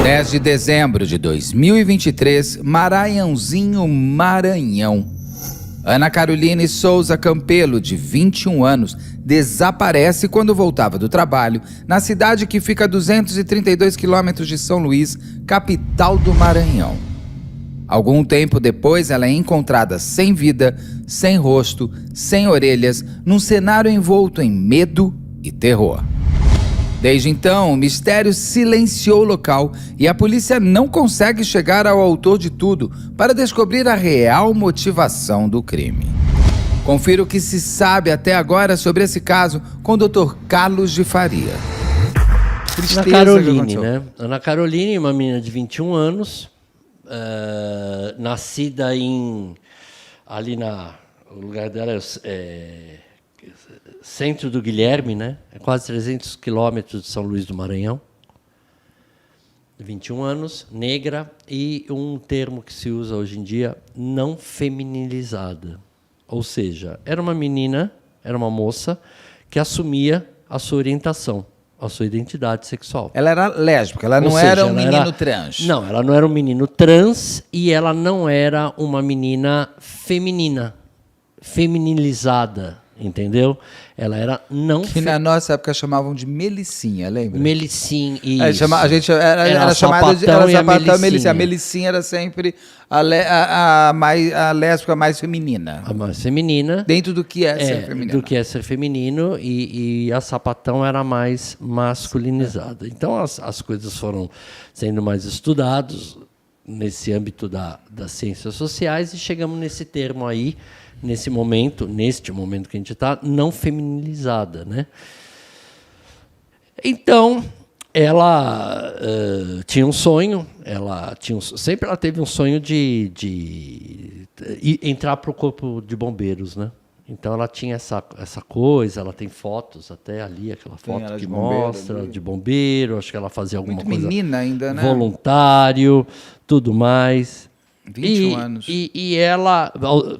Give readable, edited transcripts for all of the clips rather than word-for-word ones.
10 de dezembro de 2023, Maranhãozinho, Maranhão. Ana Caroline Souza Campelo, de 21 anos, desaparece quando voltava do trabalho na cidade que fica a 232 quilômetros de São Luís, capital do Maranhão. Algum tempo depois, ela é encontrada sem vida, sem rosto, sem orelhas, num cenário envolto em medo e terror. Desde então, o mistério silenciou o local e a polícia não consegue chegar ao autor de tudo para descobrir a real motivação do crime. Confira o que se sabe até agora sobre esse caso com o Dr. Carlos de Faria. Ana Caroline, né? Ana Caroline, uma menina de 21 anos, nascida ali o lugar dela é centro do Guilherme, né? É quase 300 quilômetros de São Luís do Maranhão. 21 anos, negra, e um termo que se usa hoje em dia, não feminilizada. Ou seja, era uma menina, era uma moça que assumia a sua orientação, a sua identidade sexual. Ela era lésbica, ela não era um menino trans. Não, ela não era um menino trans e ela não era uma menina feminina, feminilizada. Entendeu? Ela era não... Que na nossa época chamavam de Melicinha, lembra? Melicinha, isso. A gente era chamada de sapatão e Melicinha. A Melicinha era sempre a lésbica mais feminina. A mais feminina. Dentro do que é ser feminino. Do que é ser feminino, e a sapatão era mais masculinizada. Então as coisas foram sendo mais estudadas nesse âmbito das ciências sociais e chegamos nesse termo aí, neste momento que a gente está, não feminilizada, né? Então, ela tinha um sonho, sempre ela teve um sonho de entrar para o corpo de bombeiros, né? Então, ela tinha essa coisa, ela tem fotos até ali, aquela foto que mostra de bombeiro, acho que ela fazia alguma muito coisa... menina ainda, né? Voluntário, tudo mais... 21 anos. E ela...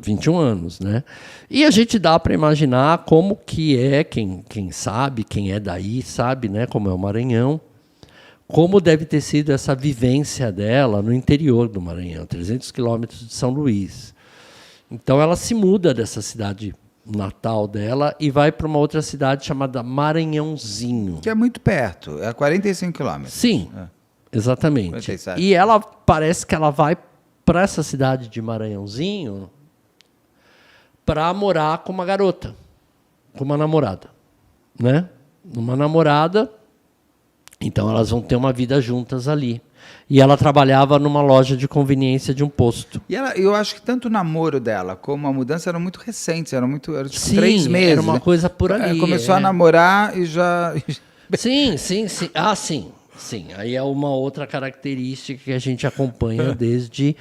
21 anos, né? E a gente dá para imaginar como que é, quem sabe, quem é daí, sabe, né? Como é o Maranhão. Como deve ter sido essa vivência dela no interior do Maranhão, 300 quilômetros de São Luís. Então, ela se muda dessa cidade natal dela e vai para uma outra cidade chamada Maranhãozinho. Que é muito perto, é 45 quilômetros. Sim, exatamente. 47. E ela parece que ela vai para essa cidade de Maranhãozinho para morar com uma garota, com uma namorada, né? Uma namorada, então elas vão ter uma vida juntas ali. E ela trabalhava numa loja de conveniência de um posto. E eu acho que tanto o namoro dela como a mudança eram muito recentes, eram tipo sim, 3 meses. Era uma coisa por ali. Começou a namorar e já... Sim. Ah, sim. Sim, aí é uma outra característica que a gente acompanha desde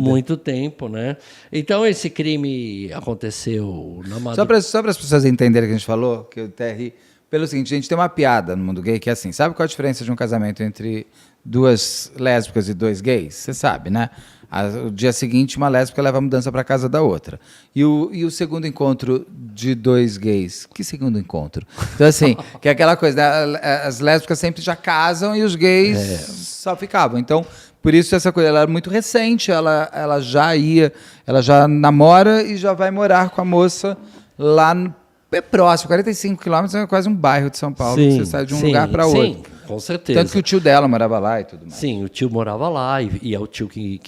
muito tempo, né? Então, esse crime aconteceu na madrugada. Só para as pessoas entenderem o que a gente falou, que eu até ri, pelo seguinte, a gente tem uma piada no mundo gay que é assim, sabe qual a diferença de um casamento entre 2 lésbicas e 2 gays? Você sabe, né? O dia seguinte, uma lésbica leva a mudança para casa da outra. E o segundo encontro de 2 gays? Que segundo encontro? Então, assim, que é aquela coisa, né? As lésbicas sempre já casam e os gays só ficavam. Então, por isso essa coisa, ela é muito recente, ela já namora e já vai morar com a moça lá próximo, 45 quilômetros, é quase um bairro de São Paulo, que você sai de um lugar para outro. Sim, com certeza. Tanto que o tio dela morava lá e tudo mais. Sim, o tio morava lá e é o tio que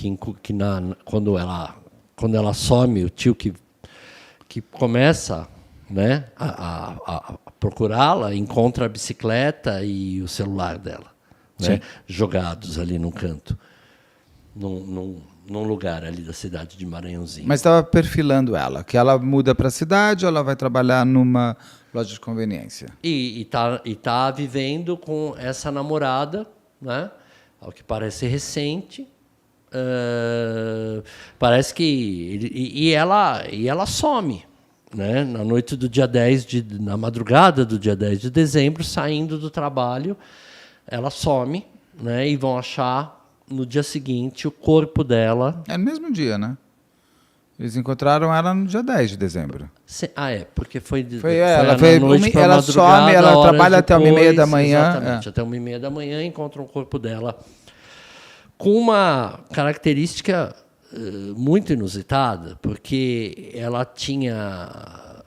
quando ela some, o tio que começa, né, a procurá-la, encontra a bicicleta e o celular dela, né, jogados ali num canto, num lugar ali da cidade de Maranhãozinho. Mas estava perfilando ela, que ela muda para a cidade, ela vai trabalhar numa loja de conveniência. E tá vivendo com essa namorada, né? Ao que parece recente. Parece que ela some, né? Na noite do dia 10 na madrugada do dia 10 de dezembro, saindo do trabalho, ela some, né? E vão achar no dia seguinte o corpo dela. É no mesmo dia, né? Eles encontraram ela no dia 10 de dezembro. Porque foi ela some, ela trabalha até 1h30 da manhã. Exatamente, até 1h30 da manhã encontram o corpo dela com uma característica muito inusitada, porque ela tinha...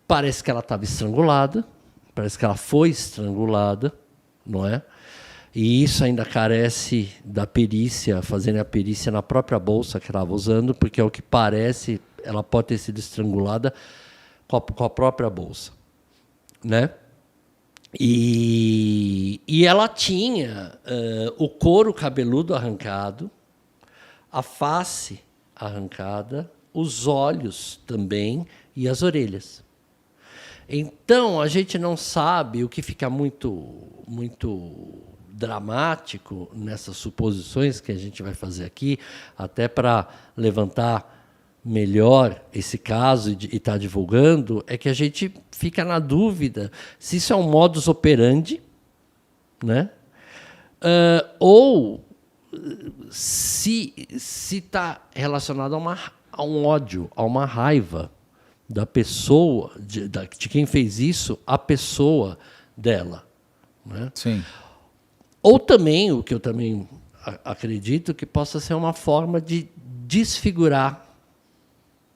Parece que ela estava estrangulada, parece que ela foi estrangulada, não é? E isso ainda carece da perícia, fazendo a perícia na própria bolsa que ela estava usando, porque, ao que parece, ela pode ter sido estrangulada com a própria bolsa, né? E ela tinha o couro cabeludo arrancado, a face arrancada, os olhos também e as orelhas. Então, a gente não sabe, o que fica muito dramático nessas suposições que a gente vai fazer aqui, até para levantar melhor esse caso e estar divulgando, é que a gente fica na dúvida se isso é um modus operandi, né? Ou se está relacionado a um ódio, a uma raiva da pessoa, de quem fez isso, a pessoa dela, né? Sim. Ou também, o que eu também acredito, que possa ser uma forma de desfigurar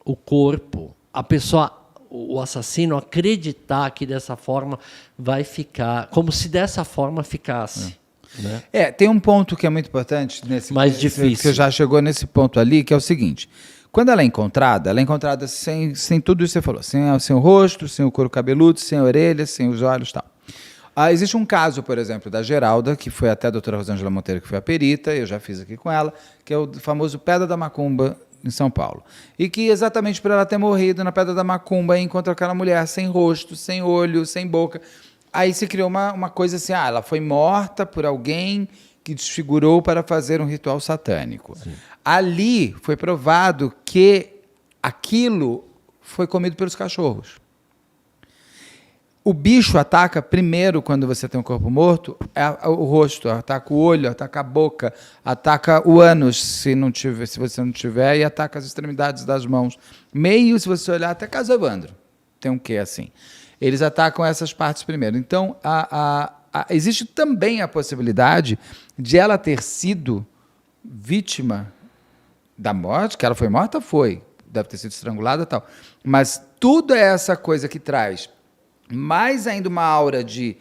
o corpo, a pessoa, o assassino, acreditar que dessa forma vai ficar, como se dessa forma ficasse. Né? Tem um ponto que é muito importante nesse mais difícil. Você já chegou nesse ponto ali, que é o seguinte: quando ela é encontrada sem tudo isso que você falou, sem o rosto, sem o couro cabeludo, sem a orelha, sem os olhos e tal. Existe um caso, por exemplo, da Geralda, que foi até a doutora Rosângela Monteiro, que foi a perita, eu já fiz aqui com ela, que é o famoso Pedra da Macumba, em São Paulo. E que, exatamente por ela ter morrido na Pedra da Macumba, encontra aquela mulher sem rosto, sem olho, sem boca. Aí se criou uma coisa assim, ela foi morta por alguém que desfigurou para fazer um ritual satânico. Sim. Ali foi provado que aquilo foi comido pelos cachorros. O bicho ataca primeiro, quando você tem um corpo morto, o rosto, ataca o olho, ataca a boca, ataca o ânus, se você não tiver, e ataca as extremidades das mãos. Meio, se você olhar, até Caso Evandro tem um quê assim. Eles atacam essas partes primeiro. Então, existe também a possibilidade de ela ter sido vítima da morte, que ela foi morta, deve ter sido estrangulada e tal. Mas tudo é essa coisa que traz mais ainda uma aura de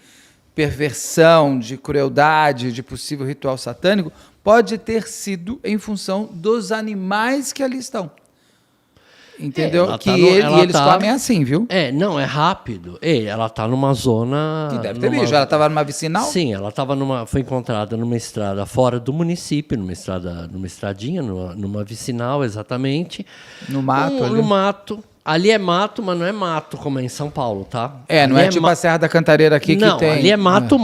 perversão, de crueldade, de possível ritual satânico, pode ter sido em função dos animais que ali estão. Entendeu? Eles comem assim, viu? Não, é rápido. Ela está numa zona... Que deve ter bicho. Ela estava numa vicinal? Sim, ela foi encontrada numa estrada fora do município, numa estradinha, numa vicinal, exatamente. No mato? No mato. Ali é mato, mas não é mato como é em São Paulo, tá? Não é tipo a Serra da Cantareira aqui que tem... Não, ali é mato.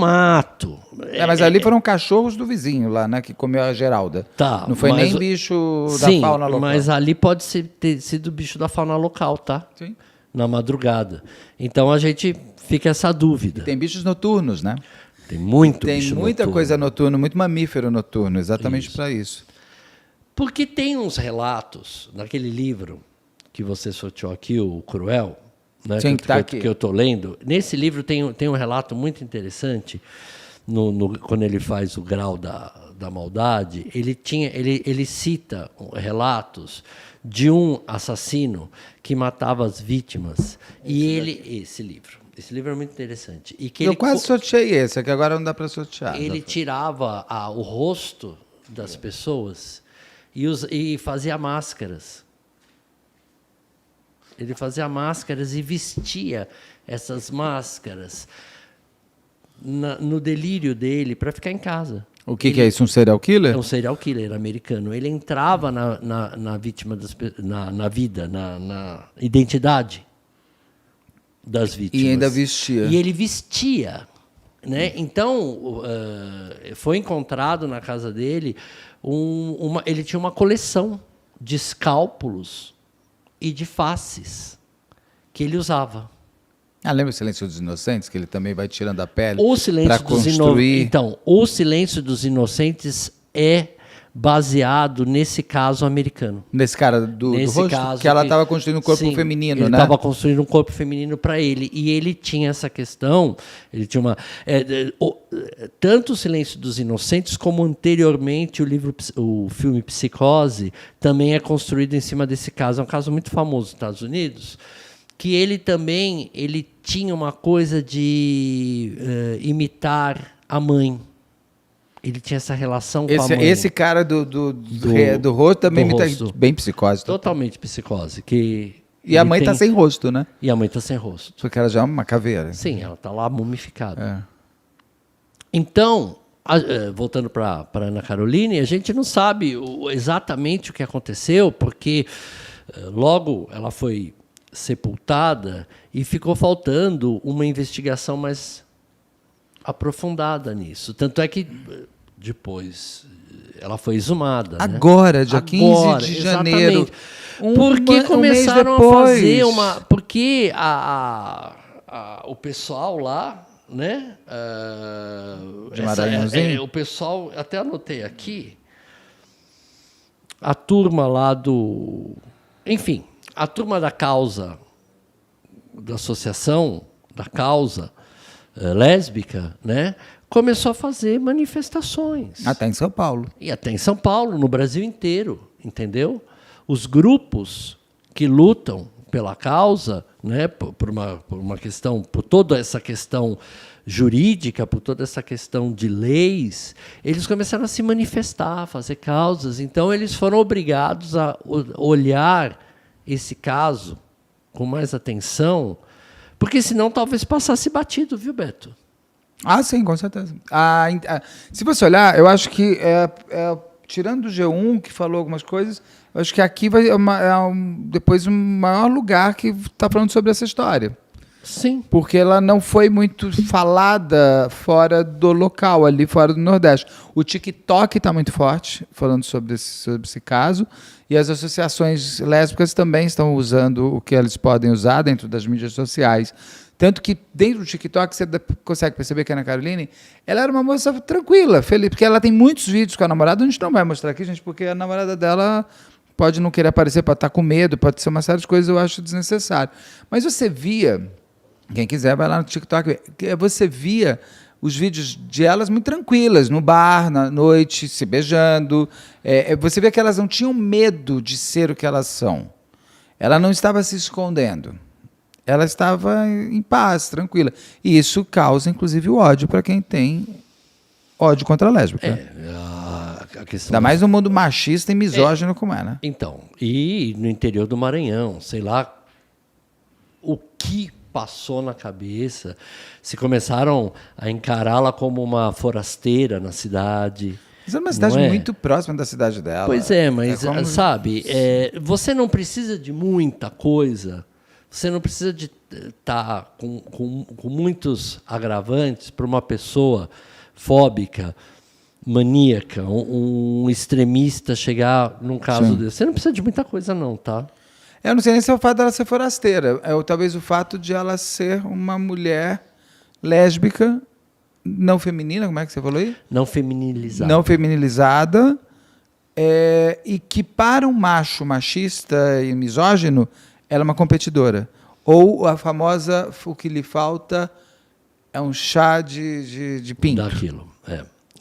Mas ali foram cachorros do vizinho lá, né? Que comeu a Geralda. Tá. Não foi nem bicho da fauna local. Mas ali pode ter sido bicho da fauna local, tá? Sim. Na madrugada. Então a gente fica essa dúvida. E tem bichos noturnos, né? Tem muito bicho noturno. Tem muita coisa noturna, muito mamífero noturno, exatamente para isso. Porque tem uns relatos naquele livro que você sorteou aqui, o Cruel, né, que eu estou lendo. Nesse livro tem um relato muito interessante, quando ele faz o grau da maldade, ele cita relatos de um assassino que matava as vítimas. Esse livro é muito interessante. Eu quase sorteei esse, que agora não dá para sortear. Ele tirava o rosto das pessoas e fazia máscaras. Ele fazia máscaras e vestia essas máscaras no delírio dele para ficar em casa. O que é isso? Um serial killer? É um serial killer americano. Ele entrava na vítima, na vida, na identidade das vítimas. E ainda vestia. E ele vestia. Né? Então, foi encontrado na casa dele, ele tinha uma coleção de escálpulos e de faces que ele usava. Lembra o Silêncio dos Inocentes, que ele também vai tirando a pele para construir? Então, o Silêncio dos Inocentes é baseado nesse caso americano. Nesse cara do rosto? Caso que ela estava construindo um corpo sim, feminino, ele né? Ele estava construindo um corpo feminino para ele. E ele tinha essa questão, ele tinha uma... tanto O Silêncio dos Inocentes, como anteriormente o filme Psicose, também é construído em cima desse caso. É um caso muito famoso nos Estados Unidos, que ele também tinha uma coisa de imitar a mãe. Ele tinha essa relação com a mãe. Esse cara do rosto também do me rosto. tá bem psicose. Totalmente psicose. E a mãe tá sem rosto, né? E a mãe tá sem rosto. Porque ela já é uma caveira. Sim, ela tá lá mumificada. É. Então, voltando para Ana Caroline, a gente não sabe exatamente o que aconteceu, porque logo ela foi sepultada e ficou faltando uma investigação mais aprofundada nisso. Tanto é que depois ela foi exumada. Agora, dia 15 de janeiro. Porque começaram a fazer uma... Porque o pessoal lá, né? De Maranhãozinho? O pessoal, até anotei aqui, a turma lá do... Enfim, a turma da causa, da associação da causa lésbica, né? Começou a fazer manifestações. Até em São Paulo. E até em São Paulo, no Brasil inteiro, entendeu? Os grupos que lutam pela causa, né, por uma questão, por toda essa questão jurídica, por toda essa questão de leis, eles começaram a se manifestar, a fazer causas. Então, eles foram obrigados a olhar esse caso com mais atenção, porque senão talvez passasse batido, viu, Beto? Ah, sim, com certeza. Se você olhar, eu acho que, tirando o G1, que falou algumas coisas, eu acho que aqui vai depois um maior lugar que está falando sobre essa história. Sim. Porque ela não foi muito falada fora do local, ali fora do Nordeste. O TikTok está muito forte, falando sobre esse caso, e as associações lésbicas também estão usando o que eles podem usar dentro das mídias sociais. Tanto que dentro do TikTok você consegue perceber que a Ana Caroline, ela era uma moça tranquila, feliz, porque ela tem muitos vídeos com a namorada, a gente não vai mostrar aqui, gente, porque a namorada dela pode não querer aparecer, pode estar com medo, pode ser uma série de coisas, eu acho desnecessário. Mas você via, quem quiser vai lá no TikTok, você via os vídeos de elas muito tranquilas, no bar, na noite, se beijando. Você vê que elas não tinham medo de ser o que elas são. Ela não estava se escondendo. Ela estava em paz, tranquila. E isso causa, inclusive, o ódio para quem tem ódio contra a lésbica. A questão Ainda mais no mundo machista e misógino como é, né? Então, e no interior do Maranhão, sei lá o que passou na cabeça, se começaram a encará-la como uma forasteira na cidade. Mas é uma cidade muito próxima da cidade dela. Pois mas sabe, você não precisa de muita coisa. Você não precisa de estar com muitos agravantes para uma pessoa fóbica, maníaca, um extremista chegar num caso desse. Você não precisa de muita coisa, não, tá? Eu não sei nem se é o fato dela ser forasteira. Talvez o fato de ela ser uma mulher lésbica, não feminina, como é que você falou aí? Não feminilizada. Não feminilizada, e que para um macho machista e misógino, ela é uma competidora. Ou a famosa, o que lhe falta é um chá de pinto. Daquilo,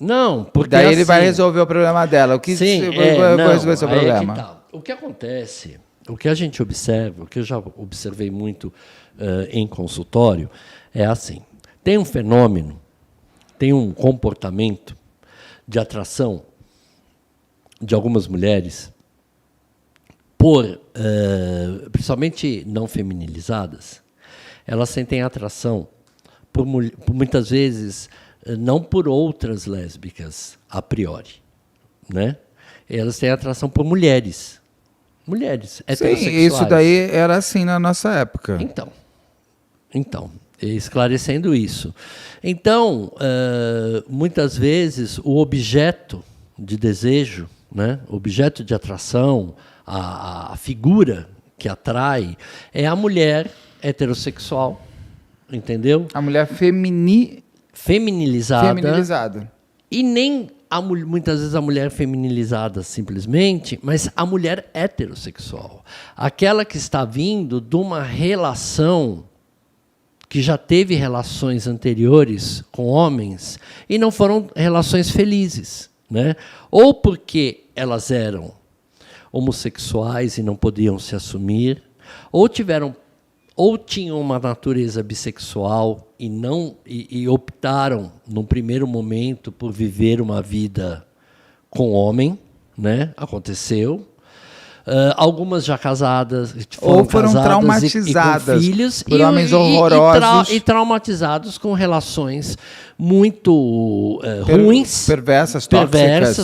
Não, porque daí ele vai assim, resolver o problema dela. O que sim, vai resolver seu problema? Que tá. O que acontece, o que a gente observa, o que eu já observei muito em consultório, é assim. Tem um fenômeno, tem um comportamento de atração de algumas mulheres principalmente não feminilizadas, elas sentem atração por muitas vezes não por outras lésbicas a priori, né? Elas têm atração por mulheres heterossexuais. Sim, isso daí era assim na nossa época. Então, esclarecendo isso. Então, muitas vezes o objeto de desejo, né? O objeto de atração, a figura que atrai é a mulher heterossexual, entendeu? A mulher feminilizada. E nem muitas vezes a mulher feminilizada simplesmente, mas a mulher heterossexual. Aquela que está vindo de uma relação que já teve relações anteriores com homens e não foram relações felizes, né? Ou porque elas eram homossexuais e não podiam se assumir, ou tinham uma natureza bissexual e optaram, num primeiro momento, por viver uma vida com homem, né? Aconteceu. Algumas já casadas, ou foram casadas traumatizadas e com filhos, por homens horrorosos e traumatizados com relações muito ruins, perversas,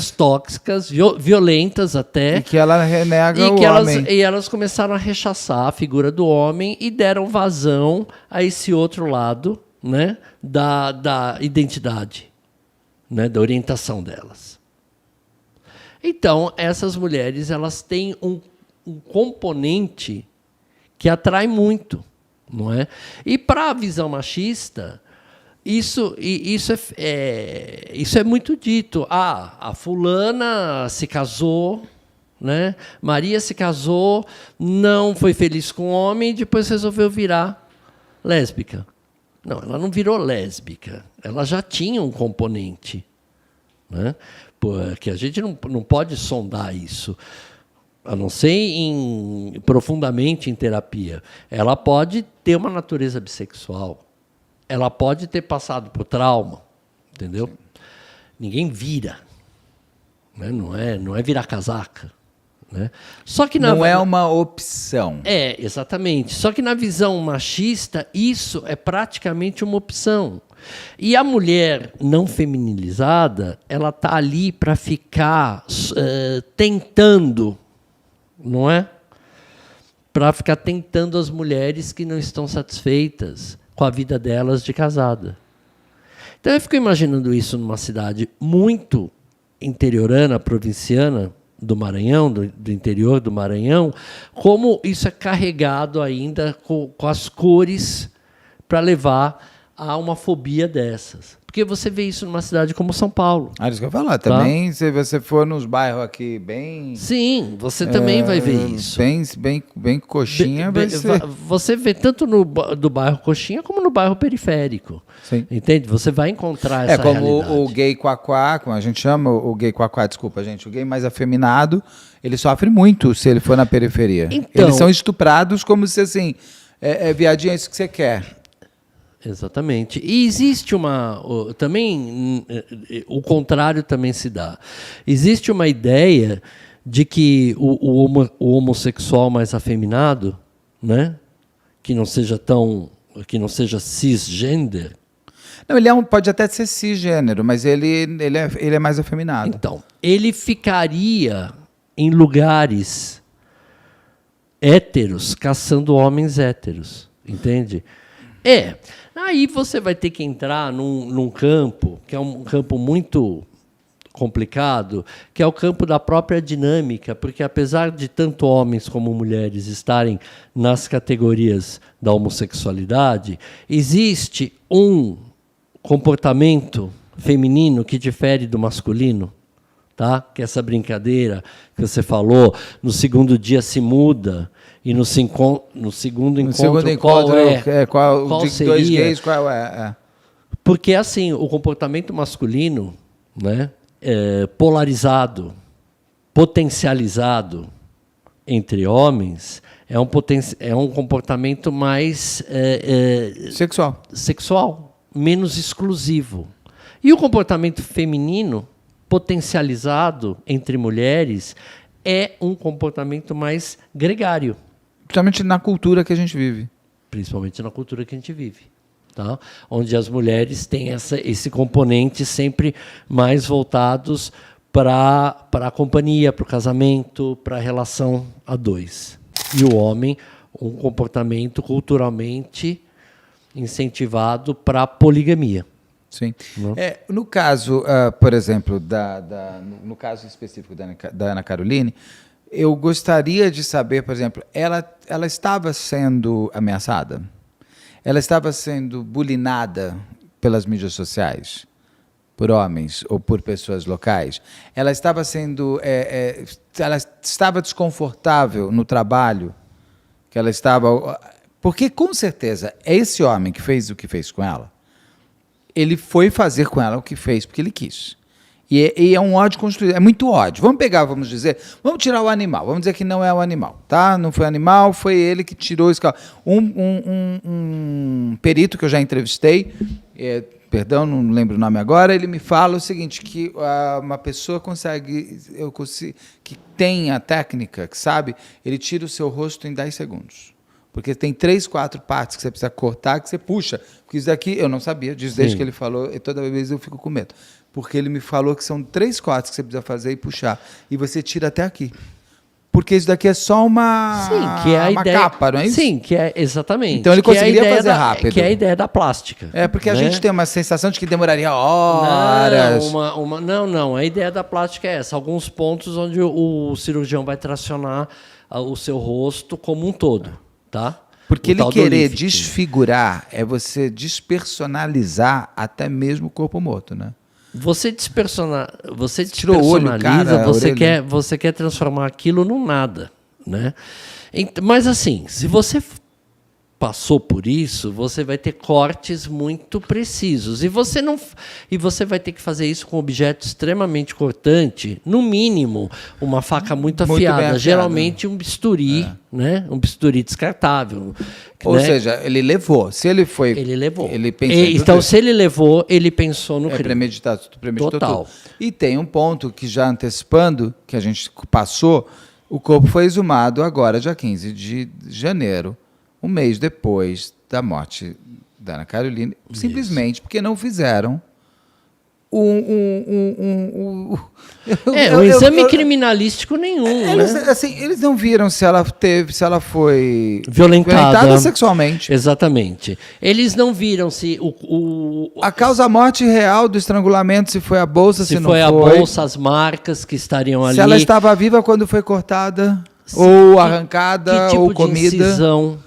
tóxicas, violentas até, e que ela renega o homem. E elas começaram a rechaçar a figura do homem e deram vazão a esse outro lado, né, da identidade, né, da orientação delas. Então, essas mulheres, elas têm um componente que atrai muito, não é? E para a visão machista, isso é muito dito. A fulana se casou, né? Maria se casou, não foi feliz com o homem e depois resolveu virar lésbica. Não, ela não virou lésbica. Ela já tinha um componente, né? Porque a gente não pode sondar isso, a não ser profundamente em terapia. Ela pode ter uma natureza bissexual, ela pode ter passado por trauma, entendeu? Sim. Ninguém vira, né? Não é virar casaca. Né? Só que não é uma opção. Exatamente. Só que na visão machista, isso é praticamente uma opção. E a mulher não feminilizada, ela está ali para ficar tentando, não é? Para ficar tentando as mulheres que não estão satisfeitas com a vida delas de casada. Então eu fico imaginando isso numa cidade muito interiorana, provinciana, do Maranhão, do interior do Maranhão, como isso é carregado ainda com as cores para levar a uma fobia dessas. Porque você vê isso numa cidade como São Paulo. Isso que eu ia falar. Tá? Também, se você for nos bairros aqui bem... Sim, você também vai ver isso. Bem coxinha vai ser... Você vê tanto do bairro coxinha como no bairro periférico. Sim. Entende? Você vai encontrar essa realidade. É como o gay quaquá, como a gente chama, o gay quaquá, desculpa, gente, o gay mais afeminado, ele sofre muito se ele for na periferia. Então, eles são estuprados como se, assim, viadinho, é isso que você quer. Exatamente. E existe também, o contrário também se dá. Existe uma ideia de que o homossexual mais afeminado, né, que não seja cisgênero. Não, ele pode até ser cisgênero, mas ele é mais afeminado. Então, ele ficaria em lugares héteros, caçando homens héteros, entende? Aí você vai ter que entrar num campo, que é um campo muito complicado, que é o campo da própria dinâmica, porque apesar de tanto homens como mulheres estarem nas categorias da homossexualidade, existe um comportamento feminino que difere do masculino, tá? Que é essa brincadeira que você falou, no segundo dia se muda, e no segundo encontro qual seria? Dois gays, qual é? Porque assim, o comportamento masculino, né, polarizado, potencializado entre homens, é um comportamento mais sexual, menos exclusivo. E o comportamento feminino, potencializado entre mulheres, é um comportamento mais gregário. Principalmente na cultura que a gente vive. Principalmente na cultura que a gente vive. Tá? Onde as mulheres têm esse componente sempre mais voltados para a companhia, para o casamento, para a relação a dois. E o homem, um comportamento culturalmente incentivado para a poligamia. Sim. No caso, por exemplo, no caso específico da Ana Caroline, eu gostaria de saber, por exemplo, ela estava sendo ameaçada? Ela estava sendo bulinada pelas mídias sociais? por homens ou por pessoas locais, ela estava sendo, ela estava desconfortável no trabalho, que ela estava, porque com certeza esse homem que fez o que fez com ela, ele foi fazer com ela o que fez porque ele quis. E é um ódio construído, é muito ódio. Vamos pegar, vamos dizer, vamos tirar o animal, vamos dizer que não é o animal, tá? Não foi o animal, foi ele que tirou esse carro. Um perito que eu já entrevistei, perdão, não lembro o nome agora, ele me fala o seguinte, que uma pessoa que tem a técnica, que sabe, ele tira o seu rosto em 10 segundos. Porque tem 3, 4 partes que você precisa cortar, que você puxa. Porque isso daqui eu não sabia, desde que ele falou, e toda vez eu fico com medo. Porque ele me falou que são 3 cortes que você precisa fazer e puxar. E você tira até aqui. Porque isso daqui é só uma capa, não é isso? Sim, que é exatamente. Então ele conseguiria fazer rápido. Que é a ideia da plástica. Porque a gente tem uma sensação de que demoraria horas. Não. A ideia da plástica é essa. Alguns pontos onde o cirurgião vai tracionar o seu rosto como um todo. Tá? Porque ele querer desfigurar é você despersonalizar até mesmo o corpo morto, né? Você despersonaliza, olho, cara, você quer transformar aquilo num nada, né? Mas assim, se você passou por isso, você vai ter cortes muito precisos. E você vai ter que fazer isso com um objeto extremamente cortante, no mínimo, uma faca muito afiada, geralmente um bisturi, né? Um bisturi descartável. Ou seja, ele levou. Se ele foi... Ele levou. Ele pensou então, se ele levou, ele pensou no crime. Premeditou Total. tudo. E tem um ponto que, já antecipando, que a gente passou, o corpo foi exumado agora, dia 15 de janeiro, um mês depois da morte da Ana Caroline, simplesmente porque não fizeram um exame criminalístico nenhum. Eles não viram se ela foi violentada sexualmente. Exatamente. Eles não viram se a causa-morte real do estrangulamento, se foi a bolsa, se não foi. Se foi a bolsa, as marcas que estariam ali. Se ela estava viva quando foi cortada, ou arrancada, que tipo ou comida. De incisão,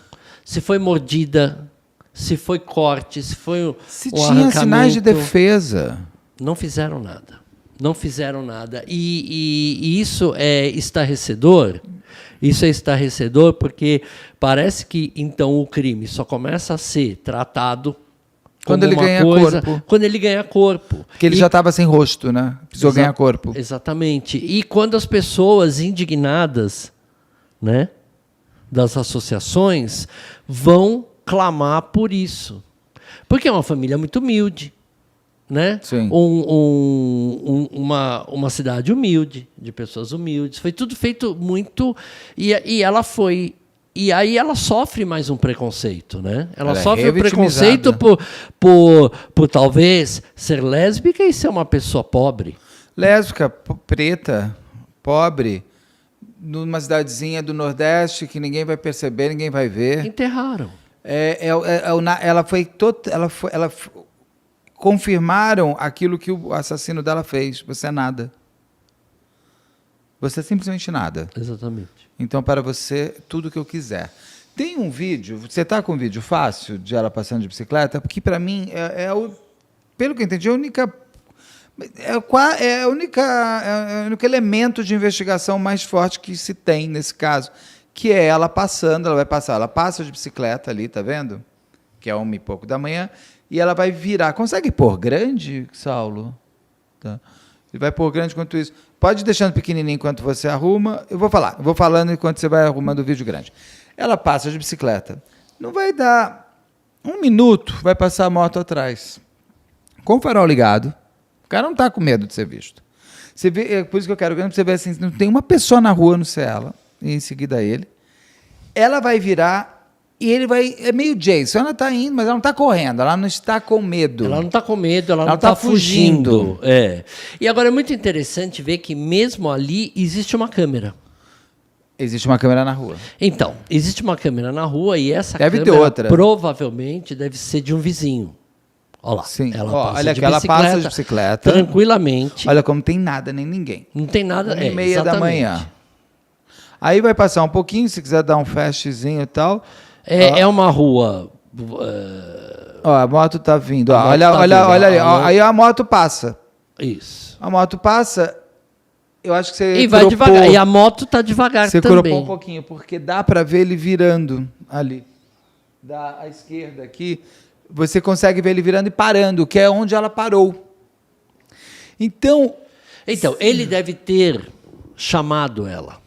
se foi mordida, se foi corte, se foi se tinha sinais de defesa. Não fizeram nada. Não fizeram nada. E isso é estarrecedor. Isso é estarrecedor porque parece que, então, o crime só começa a ser tratado quando ele ganha corpo. Quando ele ganha corpo. Porque ele já estava sem rosto, né? Precisou ganhar corpo. Exatamente. E quando as pessoas indignadas, né, das associações, vão clamar por isso. Porque é uma família muito humilde. Né? Sim. Uma cidade humilde, de pessoas humildes. Foi tudo feito muito... E ela foi... E aí ela sofre mais um preconceito, né? Ela sofre um preconceito por talvez ser lésbica e ser uma pessoa pobre. Lésbica, preta, pobre, numa cidadezinha do Nordeste que ninguém vai perceber, ninguém vai ver. Enterraram. Confirmaram aquilo que o assassino dela fez. Você é nada. Você é simplesmente nada. Exatamente. Então, para você, tudo que eu quiser. Tem um vídeo, você está com um vídeo fácil de ela passando de bicicleta? Porque, para mim, pelo que eu entendi, é o único elemento de investigação mais forte que se tem nesse caso, que é ela passando, ela passa de bicicleta ali, tá vendo? Que é 1h e pouco da manhã, e ela vai virar. Consegue pôr grande, Saulo? Tá. Ele vai pôr grande enquanto isso. Pode ir deixando pequenininho enquanto você arruma. Eu vou falando enquanto você vai arrumando o vídeo grande. Ela passa de bicicleta. Não vai dar 1 minuto, vai passar a moto atrás. Com o farol ligado. O cara não está com medo de ser visto. Você vê, é por isso que eu quero você ver assim, não tem uma pessoa na rua, não sei ela, e em seguida ele. Ela vai virar. E ele vai... É meio Jason. Ela está indo, mas ela não está correndo. Ela não está com medo. Ela não está com medo, ela não está fugindo. E agora é muito interessante ver que mesmo ali existe uma câmera. Existe uma câmera na rua. Então, existe uma câmera na rua e essa câmera ter outra. Provavelmente deve ser de um vizinho. Olha lá. Sim. Ela passa de bicicleta. Tranquilamente. Olha como tem nada, nem ninguém. Não tem nada. 1h30 da manhã. Aí vai passar um pouquinho, se quiser dar um fastzinho e tal... É uma rua Ó, a moto tá vindo. Ó, A moto olha, tá olha, vindo, olha ali. ó, Ó, aí a moto passa. Isso. A moto passa. Eu acho que você E vai devagar. E a moto tá devagar você também. cropou um pouquinho, porque dá para ver ele virando ali. À esquerda aqui. Você consegue ver ele virando e parando, que é onde ela parou. Então, Ele deve ter chamado ela.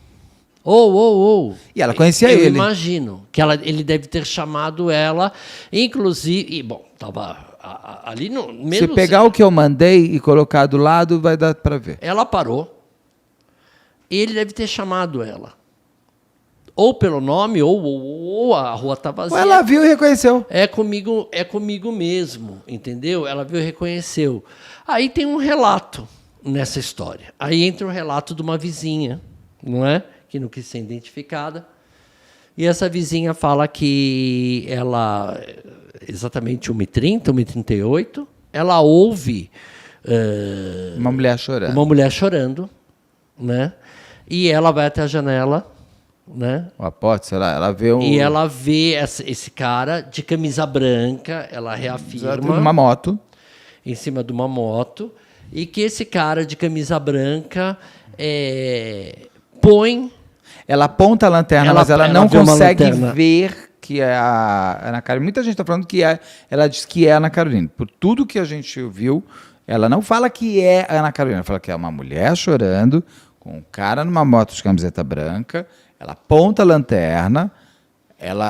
Ou. E ela conhecia Eu ele. imagino que ele deve ter chamado ela, inclusive. E, bom, estava ali no mesmo. se pegar o que eu mandei e colocar do lado, vai dar para ver. Ela parou. Ele deve ter chamado ela. Ou pelo nome, ou a rua está vazia. Ou ela viu e reconheceu. É comigo mesmo, entendeu? Ela viu e reconheceu. Aí tem um relato nessa história. Aí entra o relato de uma vizinha, não é? Que não quis ser identificada. E essa vizinha fala que ela, exatamente 1h30, 1h38, ela ouve Uma mulher chorando. uma mulher chorando, né? E ela vai até a janela, né? Uma porta, sei lá, ela vê um... E ela vê esse cara de camisa branca, ela reafirma, uma moto. em cima de uma moto, e que esse cara de camisa branca põe... Ela aponta a lanterna, Ela- mas ela ela não vê uma consegue lanterna. ver que é a Ana Carolina. Muita gente está falando que ela diz que é a Ana Carolina. Por tudo que a gente viu, ela não fala que é a Ana Carolina. Ela fala que é uma mulher chorando, com um cara numa moto de camiseta branca. Ela aponta a lanterna.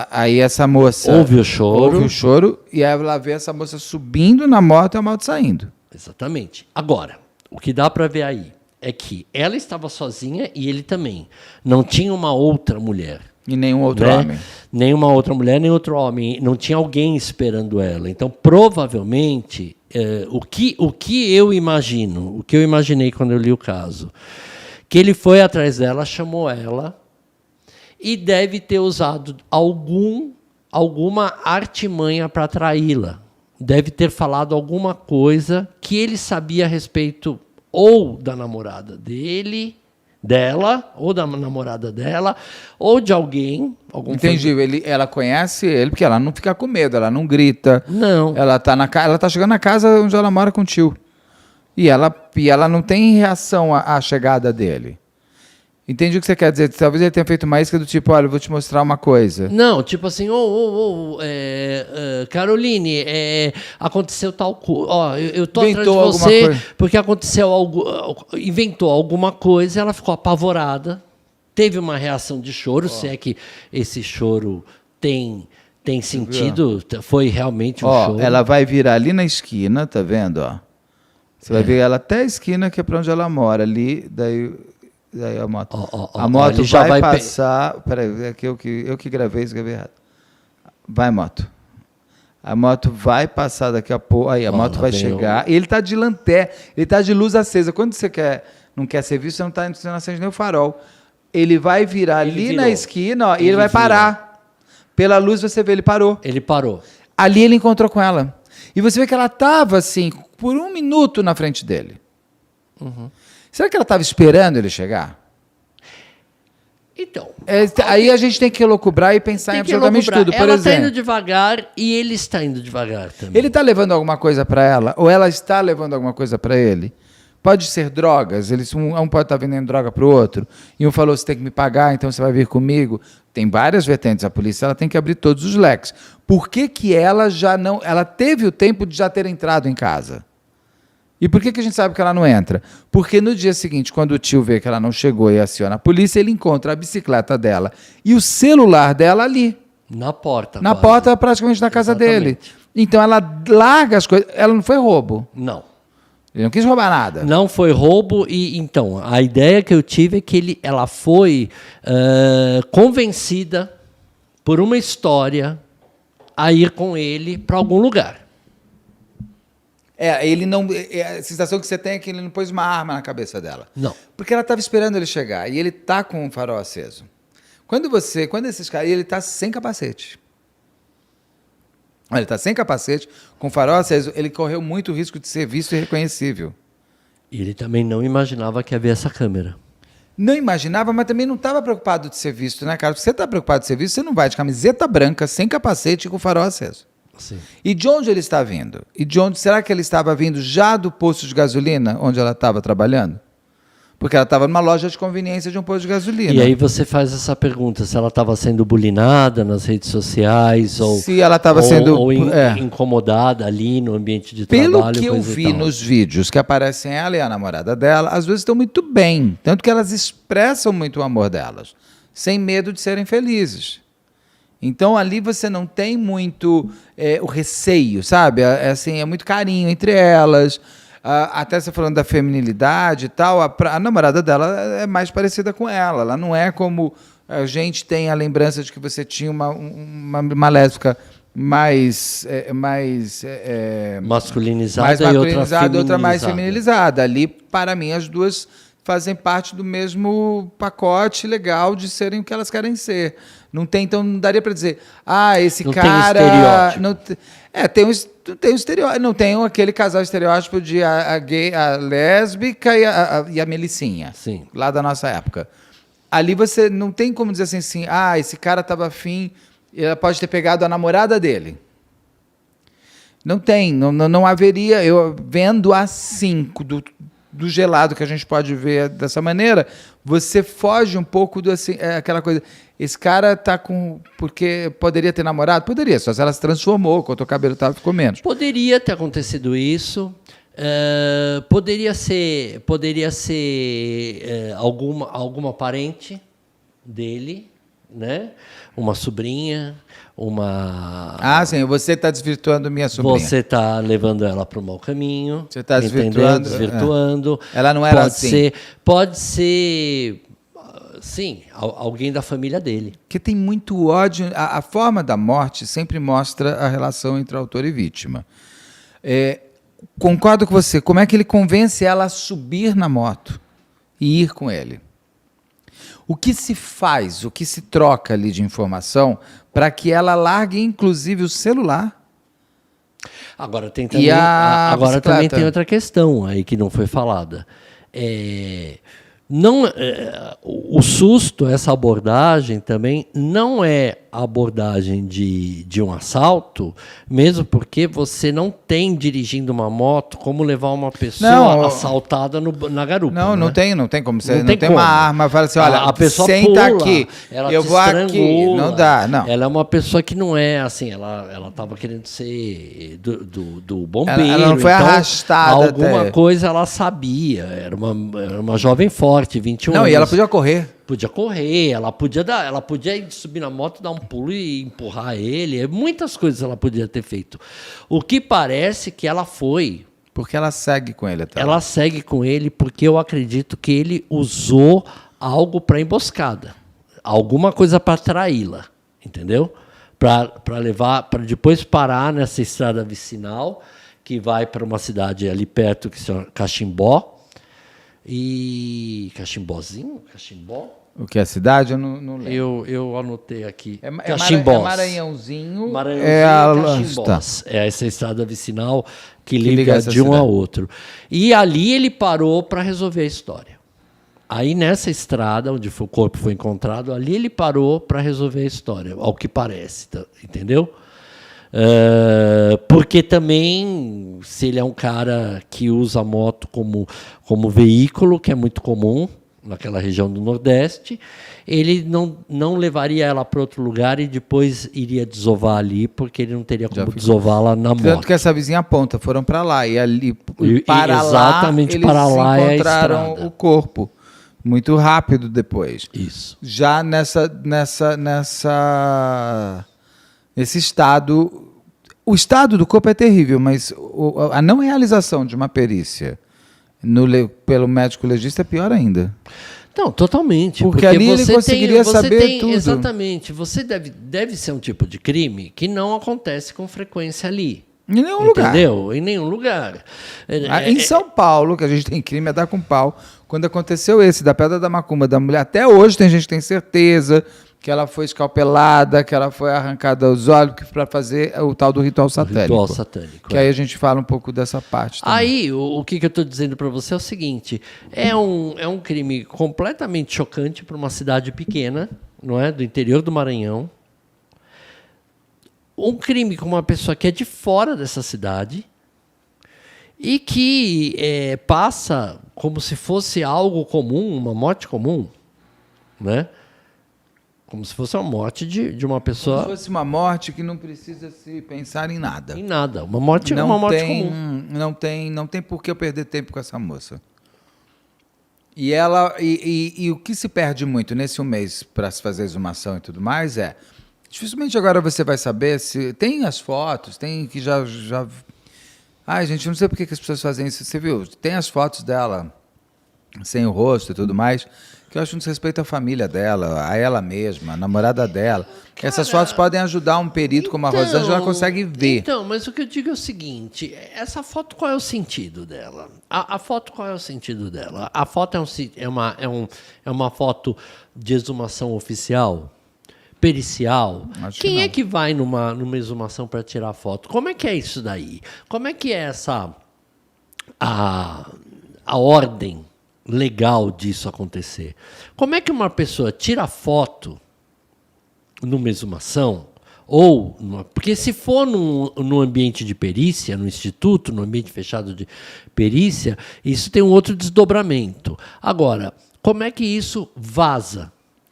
Aí essa moça... Ouve o choro. Ouve o choro. E aí ela vê essa moça subindo na moto e a moto saindo. Exatamente. Agora, o que dá para ver aí é que ela estava sozinha e ele também. Não tinha uma outra mulher. E nenhum outro né? homem. Nem uma outra mulher, nem outro homem. Não tinha alguém esperando ela. Então, provavelmente, o que eu imagino, o que eu imaginei quando eu li o caso, que ele foi atrás dela, chamou ela e deve ter usado alguma artimanha para atraí-la. Deve ter falado alguma coisa que ele sabia a respeito ou da namorada dela, ou da namorada dela, ou de alguém. Entendi. Ela conhece ele porque ela não fica com medo, ela não grita. Não. Ela tá chegando na casa onde ela mora com o tio. E ela não tem reação à chegada dele. Entendi o que você quer dizer. Talvez ele tenha feito uma isca do tipo, olha, eu vou te mostrar uma coisa. Não, tipo assim, Caroline, aconteceu tal coisa. Ó, eu tô atrás de Inventou alguma você coisa. porque aconteceu algo. Inventou alguma coisa, ela ficou apavorada, teve uma reação de choro, se é que esse choro tem sentido, foi realmente um choro. Ela vai virar ali na esquina, tá vendo? Ó. Você vai ver ela até a esquina, que é pra onde ela mora. Ali, daí a moto. A moto ele já vai vai passar. Peraí, é que eu que gravei, escrevi errado. Vai, moto. A moto vai passar daqui a pouco. Aí a moto vai chegar. E ele tá de lanterna, ele tá de luz acesa. Quando você não quer ser visto, você não acende nem o farol. Ele vai virar ali na esquina, ó, e ele vai parar. Pela luz você vê, ele parou. Ele parou. Ali ele encontrou com ela. E você vê que ela estava assim, por 1 minuto na frente dele. Será que ela estava esperando ele chegar? Então. Aí a gente tem que elocubrar e pensar em absolutamente tudo. Por ela está exemplo, indo devagar e ele está indo devagar também. ele está levando alguma coisa para ela? Ou ela está levando alguma coisa para ele? Pode ser drogas. Um pode estar vendendo droga para o outro. E um falou, você tem que me pagar, então você vai vir comigo. Tem várias vertentes. A polícia ela tem que abrir todos os leques. Por que ela já não... Ela teve o tempo de já ter entrado em casa. E por que a gente sabe que ela não entra? Porque no dia seguinte, quando o tio vê que ela não chegou e aciona a polícia, ele encontra a bicicleta dela e o celular dela ali. Na porta. Na quase. porta, praticamente na casa dele. Exatamente. Então ela larga as coisas. Ela não foi roubo. Não. Ele não quis roubar nada. Não foi roubo e então a ideia que eu tive é que ela foi convencida por uma história a ir com ele para algum lugar. Ele não. A sensação que você tem é que ele não pôs uma arma na cabeça dela. Não. Porque ela estava esperando ele chegar e ele tá com o farol aceso. Quando esses caras, ele tá sem capacete. Ele está sem capacete, com farol aceso, ele correu muito risco de ser visto e reconhecível. E ele também não imaginava que havia essa câmera. Não imaginava, mas também não estava preocupado de ser visto, né, cara? Se você está preocupado de ser visto, você não vai de camiseta branca, sem capacete e com farol aceso. Sim. E de onde ele está vindo? E de onde será que ele estava vindo já do posto de gasolina onde ela estava trabalhando? Porque ela estava numa loja de conveniência de um posto de gasolina. E aí você faz essa pergunta, se ela estava sendo bulinada nas redes sociais ou se ela estava sendo incomodada ali no ambiente de Pelo trabalho. que eu vi nos vídeos que aparecem ela e a namorada dela, às vezes estão muito bem, tanto que elas expressam muito o amor delas, sem medo de serem felizes. Então ali você não tem muito o receio, sabe? É muito carinho entre elas. Até você falando da feminilidade e tal, a namorada dela é mais parecida com ela. Ela não é como a gente tem a lembrança de que você tinha uma lésbica mais masculinizada, e outra mais feminilizada. Ali, para mim, as duas fazem parte do mesmo pacote legal de serem o que elas querem ser. Não tem, então não daria para dizer, esse não cara... Tem estereótipo. Tem um estereótipo, não tem aquele casal estereótipo de a gay, a lésbica e a Melicinha, Sim. Lá da nossa época. Ali você não tem como dizer assim, esse cara estava afim, ela pode ter pegado a namorada dele. Não tem, não haveria, eu vendo assim, do gelado que a gente pode ver dessa maneira, você foge um pouco do assim, aquela coisa. Esse cara tá com... Porque poderia ter namorado? Poderia, só se ela se transformou, quando o cabelo ficou menos. Poderia ter acontecido isso. Poderia ser alguma parente dele, né? Uma sobrinha, uma... sim, você está desvirtuando minha sobrinha. Você está levando ela para o mau caminho. Você está desvirtuando. Ela não era assim. Pode ser... Sim, alguém da família dele. Porque tem muito ódio. A forma da morte sempre mostra a relação entre autor e vítima. Concordo com você. Como é que ele convence ela a subir na moto e ir com ele? O que se faz, o que se troca ali de informação para que ela largue, inclusive, o celular? Agora também tem outra questão aí que não foi falada. O susto, essa abordagem também não é a abordagem de um assalto, mesmo porque você não tem, dirigindo uma moto, como levar uma pessoa assaltada na garupa. Não tem como. Você não tem uma arma, fala assim, olha, a pessoa senta pula, aqui, eu vou aqui. Não dá, não. Ela é uma pessoa que não é assim, ela estava querendo ser do bombeiro. Ela não foi arrastada. Alguma coisa ela sabia, era uma jovem forte, 21 anos. Não, e ela podia correr. Podia correr, ela podia subir na moto, dar um pulo e empurrar ele. Muitas coisas ela podia ter feito. O que parece que ela foi... Porque ela segue com ele até. Ela segue com ele porque eu acredito que ele usou algo para emboscada. Alguma coisa para traí-la, entendeu? Para levar, para depois parar nessa estrada vicinal que vai para uma cidade ali perto que se chama Caximbó. E Caximbózinho? Caximbó? O que é a cidade? Eu não lembro. Eu anotei aqui. Caximbós. Maranhãozinho. Caximbós. É essa estrada vicinal que liga de um ao outro. E ali ele parou para resolver a história. Aí nessa estrada, onde o corpo foi encontrado, ali ele parou para resolver a história, ao que parece, entendeu? Porque também, se ele é um cara que usa a moto como veículo, que é muito comum naquela região do Nordeste, ele não levaria ela para outro lugar e depois iria desovar ali, porque ele não teria como desová-la na moto. Tanto que essa vizinha aponta, foram para lá, e ali exatamente para lá eles encontraram o corpo. Muito rápido depois. Isso. Já nesse estado... O estado do corpo é terrível, mas a não realização de uma perícia pelo médico legista é pior ainda. Não, totalmente. Porque ali ele conseguiria saber tudo. Exatamente. Você deve ser um tipo de crime que não acontece com frequência ali. Em nenhum lugar. Entendeu? Em nenhum lugar. Em São Paulo, que a gente tem crime, é dar com pau. Quando aconteceu esse, da Pedra da Macumba, da mulher, até hoje tem gente que tem certeza que ela foi escalpelada, que ela foi arrancada os olhos para fazer o tal do ritual satânico. Ritual satânico. Que aí a gente fala um pouco dessa parte também. Aí, o que eu estou dizendo para você é o seguinte, é um crime completamente chocante para uma cidade pequena, não é? Do interior do Maranhão. um crime com uma pessoa que é de fora dessa cidade e que passa como se fosse algo comum, uma morte comum, né? Como se fosse uma morte de uma pessoa... Como se fosse uma morte que não precisa se pensar em nada. Em nada. Uma morte é uma morte comum. Não tem por que eu perder tempo com essa moça. E ela e o que se perde muito nesse um mês para se fazer exumação e tudo mais dificilmente agora você vai saber se tem as fotos, tem que já ai, gente, não sei por que as pessoas fazem isso. Você viu? Tem as fotos dela sem o rosto e tudo mais, que eu acho um desrespeito à família dela, a ela mesma, a namorada dela. Cara, essas fotos podem ajudar um perito como a Rosângela consegue ver. Então, mas o que eu digo é o seguinte, essa foto, qual é o sentido dela? A foto, qual é o sentido dela? A foto é uma foto de exumação oficial? Pericial? Acho Quem que é que vai numa exumação para tirar foto? Como é que é isso daí? Como é que é a ordem legal disso acontecer? Como é que uma pessoa tira foto numa exumação porque se for num ambiente de perícia, no instituto, no ambiente fechado de perícia, isso tem um outro desdobramento. Agora, como é que isso vaza?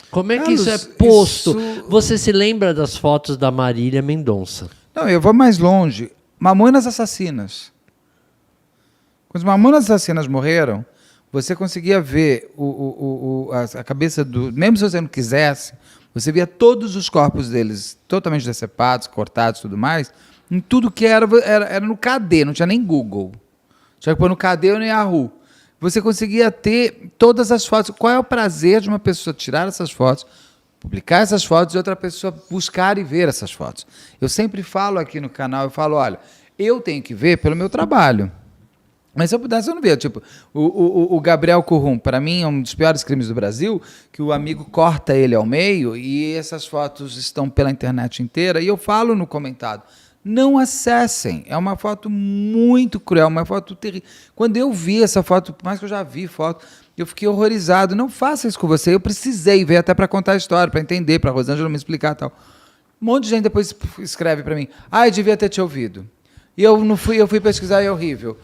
Como é que isso é posto? Você se lembra das fotos da Marília Mendonça? Não, eu vou mais longe. Mamonas Assassinas. Quando os Mamonas Assassinas morreram, você conseguia ver a cabeça do... Mesmo se você não quisesse, você via todos os corpos deles totalmente decepados, cortados e tudo mais, em tudo que era no KD, não tinha nem Google. Tinha que pôr no KD ou no Yahoo. Você conseguia ter todas as fotos. Qual é o prazer de uma pessoa tirar essas fotos, publicar essas fotos e outra pessoa buscar e ver essas fotos? Eu sempre falo aqui no canal, eu falo, olha, eu tenho que ver pelo meu trabalho. Mas se eu pudesse, eu não via. Tipo, o Gabriel Currum, para mim, é um dos piores crimes do Brasil, que o amigo corta ele ao meio e essas fotos estão pela internet inteira. E eu falo no comentário, não acessem. É uma foto muito cruel, uma foto terrível. Quando eu vi essa foto, por mais que eu já vi foto, eu fiquei horrorizado. Não faça isso com você. Eu precisei ver até para contar a história, para entender, para a Rosângela me explicar e tal. Um monte de gente depois escreve para mim, eu devia ter te ouvido. E eu fui pesquisar e é horrível.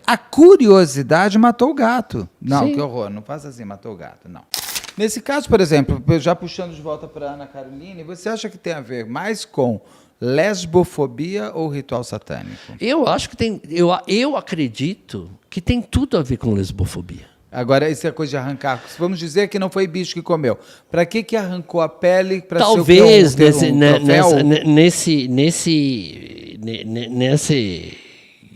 A curiosidade matou o gato. Não, sim. Que horror, não faça assim, matou o gato, não. Nesse caso, por exemplo, já puxando de volta para a Ana Caroline, você acha que tem a ver mais com lesbofobia ou ritual satânico? Eu acho que tem. Eu acredito que tem tudo a ver com lesbofobia. Agora, isso é coisa de arrancar. Vamos dizer que não foi bicho que comeu. Para que arrancou a pele? Talvez nesse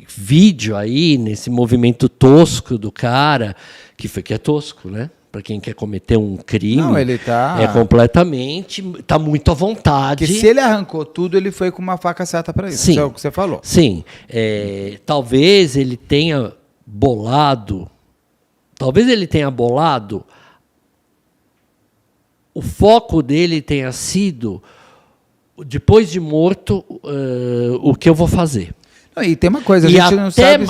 vídeo aí, nesse movimento tosco do cara, que é tosco, né? Para quem quer cometer um crime, não, ele é completamente, tá muito à vontade. Porque se ele arrancou tudo, ele foi com uma faca certa para isso. Sim, isso é o que você falou. Sim. Talvez ele tenha bolado. O foco dele tenha sido, depois de morto, o que eu vou fazer. E tem uma coisa, a gente não sabe...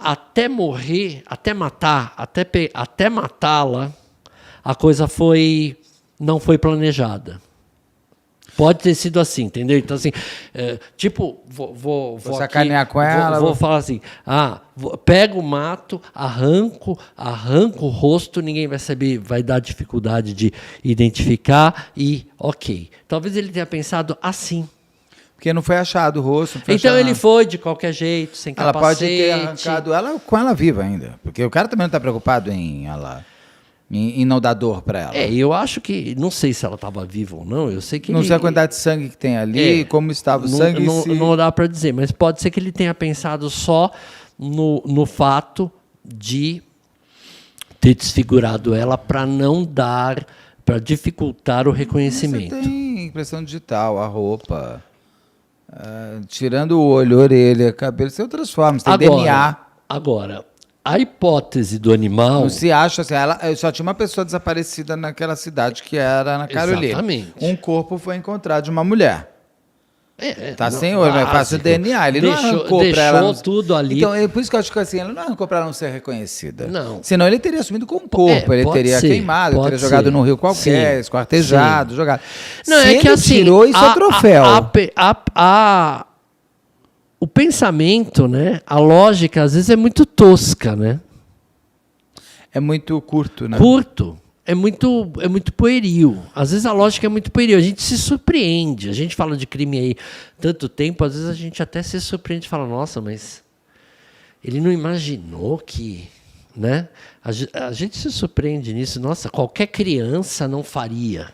Até morrer, até matá-la, a coisa não foi planejada. Pode ter sido assim, entendeu? Então, assim, vou sacanear com ela. Vou falar assim, pego o mato, arranco o rosto, ninguém vai saber, vai dar dificuldade de identificar e ok. Talvez ele tenha pensado assim. Porque não foi achado o rosto. Então ele foi de qualquer jeito, sem capacete. Ela pode ter arrancado ela com ela viva ainda. Porque o cara também não está preocupado em não dar dor para ela. Eu acho que... Não sei se ela estava viva ou não. Eu sei que não sei a quantidade de sangue que tem ali, como estava o sangue. Não dá para dizer, mas pode ser que ele tenha pensado só no fato de ter desfigurado ela para não dar... para dificultar o reconhecimento. Você tem impressão digital, a roupa... tirando o olho, a orelha, cabelo, tem outras formas, tem DNA. Agora, a hipótese do animal... Não se acha assim, só tinha uma pessoa desaparecida naquela cidade, que era na Carolina. Exatamente. Um corpo foi encontrado de uma mulher. Tá sem olho, mas faz o DNA. Ele não arrancou pra ela. Deixou tudo ali. Então, é por isso que eu acho que assim, ela não arrancou pra ela não ser reconhecida. Não. Senão ele teria assumido com o corpo, ele teria queimado, teria jogado num rio qualquer, esquartejado, jogado. Não, Se é que ele assim, tirou, isso é troféu. O pensamento, né? A lógica, às vezes, é muito tosca, né? É muito curto, né? Curto. É muito pueril. Às vezes a lógica é muito pueril. A gente se surpreende. A gente fala de crime aí tanto tempo, às vezes a gente até se surpreende e fala, nossa, mas ele não imaginou que... Né? A gente se surpreende nisso. Nossa, qualquer criança não faria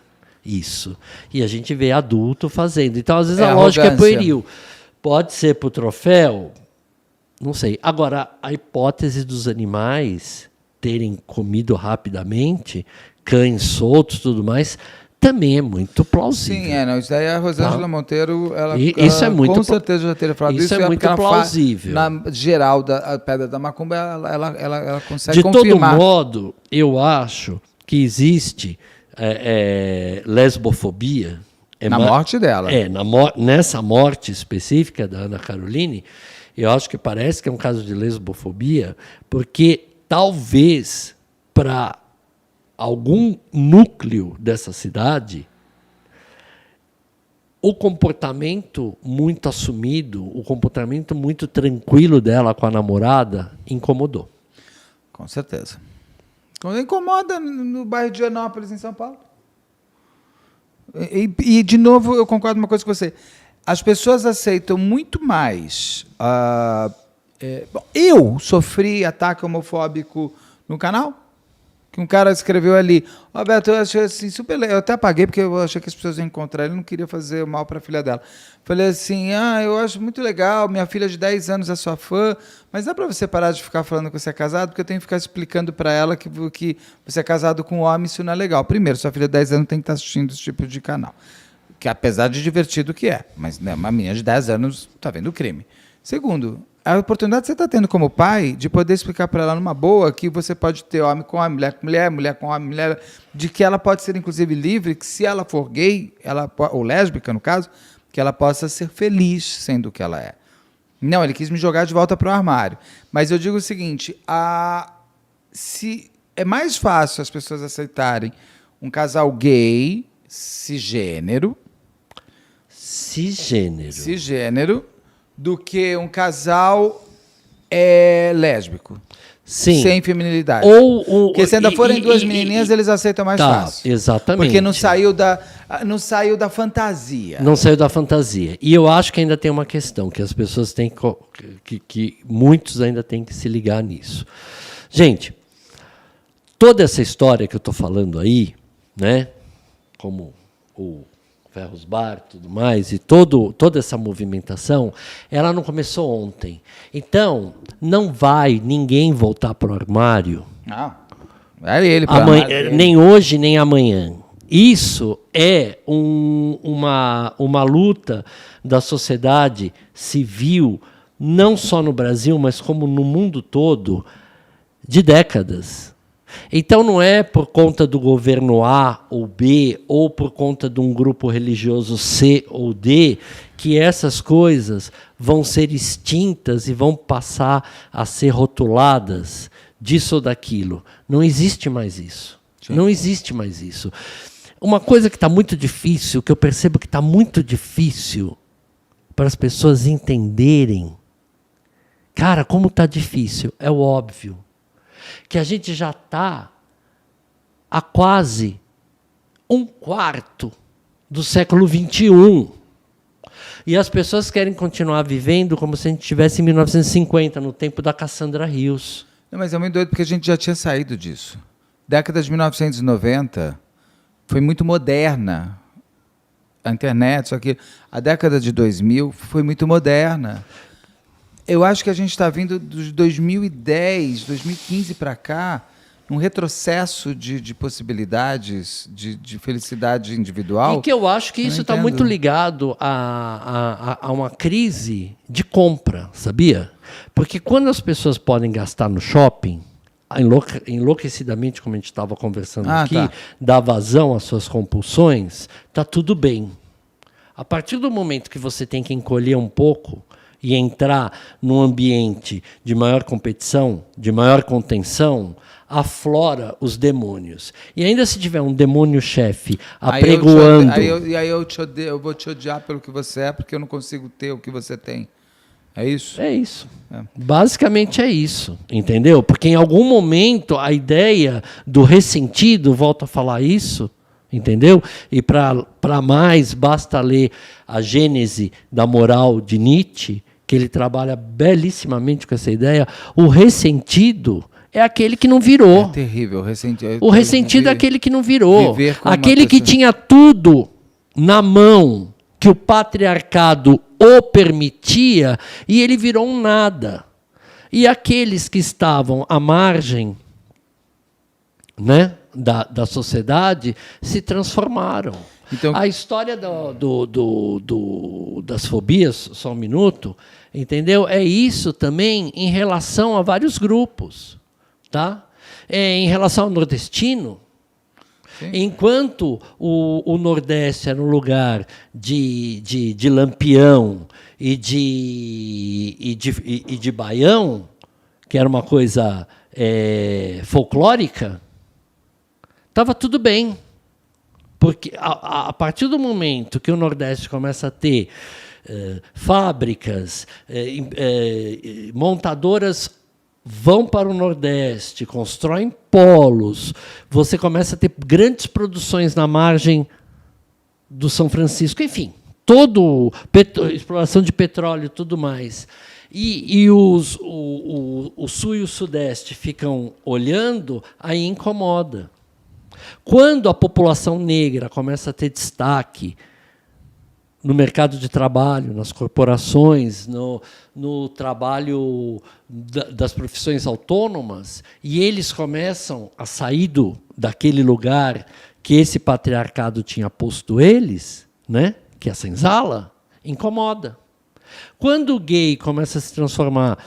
isso. E a gente vê adulto fazendo. Então, às vezes, a lógica é pueril. Pode ser para o troféu? Não sei. Agora, a hipótese dos animais terem comido rapidamente, cães soltos e tudo mais, também é muito plausível. Sim, não, isso daí a Rosângela Monteiro, isso é muito com certeza já teria falado isso. Isso é muito plausível. Na geral da Pedra da Macumba, ela consegue confirmar. De todo modo, eu acho que existe lesbofobia. Na morte dela. Nessa morte específica da Ana Caroline, eu acho que parece que é um caso de lesbofobia, porque talvez para algum núcleo dessa cidade, o comportamento muito assumido, o comportamento muito tranquilo dela com a namorada, incomodou. Com certeza. Incomoda no bairro de Higienópolis, em São Paulo. E, de novo, eu concordo com uma coisa com você. As pessoas aceitam muito mais... Bom, eu sofri ataque homofóbico no canal, que um cara escreveu ali, Roberto, eu achei assim super legal, eu até apaguei porque eu achei que as pessoas iam encontrar ele, não queria fazer mal para a filha dela. Falei assim, eu acho muito legal, minha filha de 10 anos é sua fã, mas dá para você parar de ficar falando que você é casado, porque eu tenho que ficar explicando para ela que você é casado com um homem, isso não é legal. Primeiro, sua filha de 10 anos tem que estar assistindo esse tipo de canal, que apesar de divertido que é, mas né, uma menina de 10 anos está vendo o crime. Segundo, a oportunidade que você está tendo como pai de poder explicar para ela numa boa que você pode ter homem com homem, mulher com mulher, mulher com homem, mulher, de que ela pode ser inclusive livre, que se ela for gay, ou lésbica no caso, que ela possa ser feliz sendo o que ela é. Não, ele quis me jogar de volta para o armário. Mas eu digo o seguinte, se é mais fácil as pessoas aceitarem um casal gay, cisgênero, do que um casal lésbico. Sim. Sem feminilidade. Porque se ainda forem duas menininhas, eles aceitam mais fácil. Exatamente. Porque não saiu da fantasia. Não saiu da fantasia. E eu acho que ainda tem uma questão, que as pessoas têm que muitos ainda têm que se ligar nisso. Gente, toda essa história que eu estou falando aí, né, como o Ferros Bar e tudo mais, e toda essa movimentação, ela não começou ontem. Então, não vai ninguém voltar para o armário. Não. Vai ele para o armário. Nem hoje, nem amanhã. Isso é uma luta da sociedade civil, não só no Brasil, mas como no mundo todo, de décadas. Então não é por conta do governo A ou B, ou por conta de um grupo religioso C ou D, que essas coisas vão ser extintas e vão passar a ser rotuladas disso ou daquilo. Não existe mais isso. Sim. Não existe mais isso. Uma coisa que está muito difícil, que eu percebo que está muito difícil para as pessoas entenderem, cara, como está difícil, é o óbvio. Que a gente já está há quase um quarto do século XXI. E as pessoas querem continuar vivendo como se a gente estivesse em 1950, no tempo da Cassandra Rios. Não, mas é muito doido porque a gente já tinha saído disso. Década de 1990 foi muito moderna. A internet, só que a década de 2000 foi muito moderna. Eu acho que a gente está vindo de 2010, 2015 para cá, um retrocesso de possibilidades de felicidade individual. E que eu acho que isso está muito ligado a uma crise de compra, sabia? Porque quando as pessoas podem gastar no shopping, enlouquecidamente, como a gente estava conversando aqui, dar vazão às suas compulsões, está tudo bem. A partir do momento que você tem que encolher um pouco e entrar num ambiente de maior competição, de maior contenção, aflora os demônios. E ainda se tiver um demônio-chefe apregoando... Eu vou te odiar pelo que você é, porque eu não consigo ter o que você tem. É isso? É isso. Basicamente é isso, entendeu? Porque em algum momento a ideia do ressentido, volto a falar isso, entendeu? E para mais, basta ler a Gênese da Moral de Nietzsche, que ele trabalha belíssimamente com essa ideia. O ressentido é aquele que não virou. É terrível. O ressentido é aquele que não virou. Aquele que pessoa... tinha tudo na mão, que o patriarcado o permitia, e ele virou um nada. E aqueles que estavam à margem, né, da sociedade se transformaram. Então, a história das fobias, só um minuto, entendeu? É isso também em relação a vários grupos. Tá? Em relação ao nordestino, sim, enquanto o Nordeste era um lugar de lampião e de baião, que era uma coisa folclórica, estava tudo bem. Porque a partir do momento que o Nordeste começa a ter fábricas, montadoras vão para o Nordeste, constroem polos, você começa a ter grandes produções na margem do São Francisco, enfim, exploração de petróleo e tudo mais. E o Sul e o Sudeste ficam olhando, aí incomoda. Quando a população negra começa a ter destaque no mercado de trabalho, nas corporações, no trabalho das profissões autônomas, e eles começam a sair daquele lugar que esse patriarcado tinha posto eles, né, que é a senzala, incomoda. Quando o gay começa a se transformar,